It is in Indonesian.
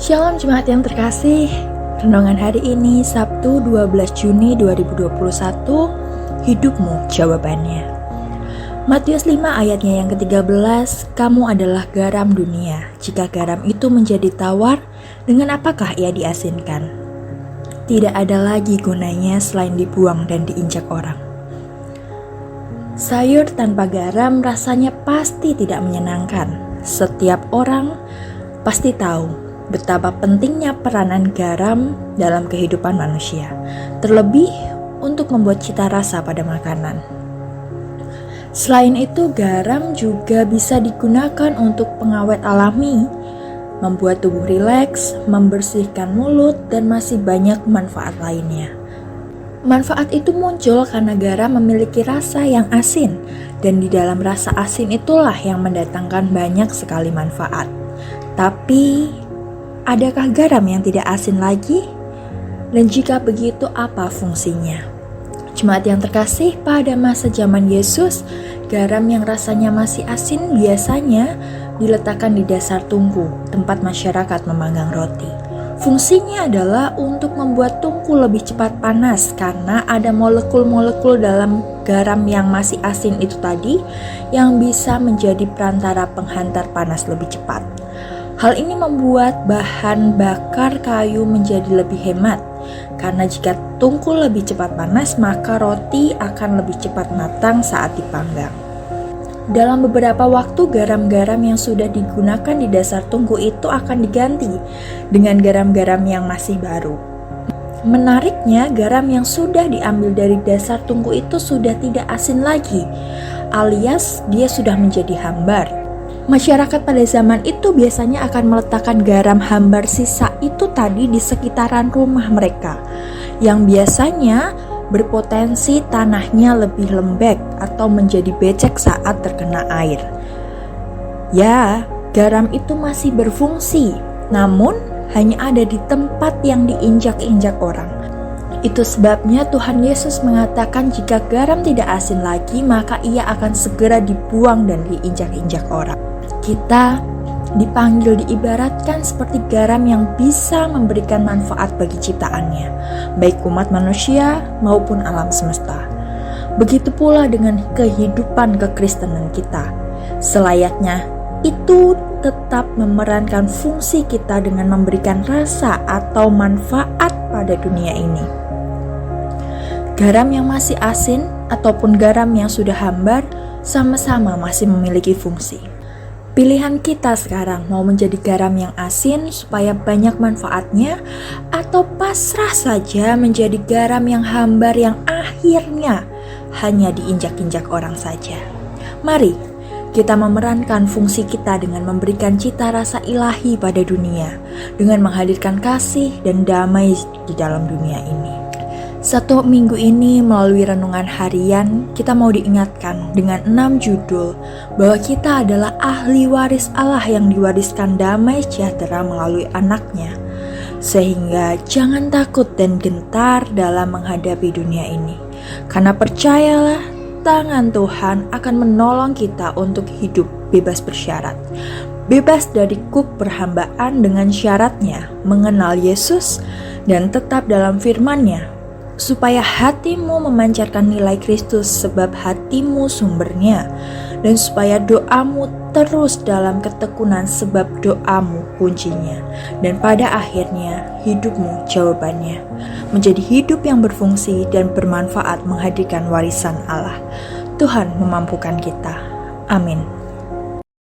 Shalom jemaat yang terkasih. Renungan hari ini Sabtu 12 Juni 2021. Hidupmu jawabannya. Matius 5 ayatnya yang ke-13. Kamu adalah garam dunia. Jika garam itu menjadi tawar, dengan apakah ia diasinkan? Tidak ada lagi gunanya selain dibuang dan diinjak orang. Sayur tanpa garam rasanya pasti tidak menyenangkan. Setiap orang pasti tahu betapa pentingnya peranan garam dalam kehidupan manusia, terlebih untuk membuat cita rasa pada makanan. Selain itu, garam juga bisa digunakan untuk pengawet alami, membuat tubuh rileks, membersihkan mulut, dan masih banyak manfaat lainnya. Manfaat itu muncul karena garam memiliki rasa yang asin, dan di dalam rasa asin itulah yang mendatangkan banyak sekali manfaat. Tapi adakah garam yang tidak asin lagi? Dan jika begitu, apa fungsinya? Jemaat yang terkasih, pada masa zaman Yesus, garam yang rasanya masih asin biasanya diletakkan di dasar tungku, tempat masyarakat memanggang roti. Fungsinya adalah untuk membuat tungku lebih cepat panas karena ada molekul-molekul dalam garam yang masih asin itu tadi yang bisa menjadi perantara penghantar panas lebih cepat. Hal ini membuat bahan bakar kayu menjadi lebih hemat, karena jika tungku lebih cepat panas, maka roti akan lebih cepat matang saat dipanggang. Dalam beberapa waktu, garam-garam yang sudah digunakan di dasar tungku itu akan diganti dengan garam-garam yang masih baru. Menariknya, garam yang sudah diambil dari dasar tungku itu sudah tidak asin lagi, alias dia sudah menjadi hambar. Masyarakat pada zaman itu biasanya akan meletakkan garam hambar sisa itu tadi di sekitaran rumah mereka, yang biasanya berpotensi tanahnya lebih lembek atau menjadi becek saat terkena air. Ya, garam itu masih berfungsi, namun hanya ada di tempat yang diinjak-injak orang. Itu sebabnya Tuhan Yesus mengatakan jika garam tidak asin lagi, maka ia akan segera dibuang dan diinjak-injak orang. Kita dipanggil diibaratkan seperti garam yang bisa memberikan manfaat bagi ciptaannya, baik umat manusia maupun alam semesta. Begitu pula dengan kehidupan kekristenan kita. Selayaknya itu tetap memerankan fungsi kita dengan memberikan rasa atau manfaat pada dunia ini. Garam yang masih asin ataupun garam yang sudah hambar sama-sama masih memiliki fungsi. Pilihan kita sekarang mau menjadi garam yang asin supaya banyak manfaatnya, atau pasrah saja menjadi garam yang hambar yang akhirnya hanya diinjak-injak orang saja. Mari kita memerankan fungsi kita dengan memberikan cita rasa ilahi pada dunia, dengan menghadirkan kasih dan damai di dalam dunia ini. Satu minggu ini melalui renungan harian, kita mau diingatkan dengan 6 judul bahwa kita adalah ahli waris Allah yang diwariskan damai sejahtera melalui anaknya. Sehingga jangan takut dan gentar dalam menghadapi dunia ini. Karena percayalah, tangan Tuhan akan menolong kita untuk hidup bebas bersyarat. Bebas dari kuk perhambaan dengan syaratnya mengenal Yesus dan tetap dalam firman-Nya, supaya hatimu memancarkan nilai Kristus sebab hatimu sumbernya, dan supaya doamu terus dalam ketekunan sebab doamu kuncinya, dan pada akhirnya hidupmu jawabannya, menjadi hidup yang berfungsi dan bermanfaat menghadirkan warisan Allah. Tuhan memampukan kita. Amin.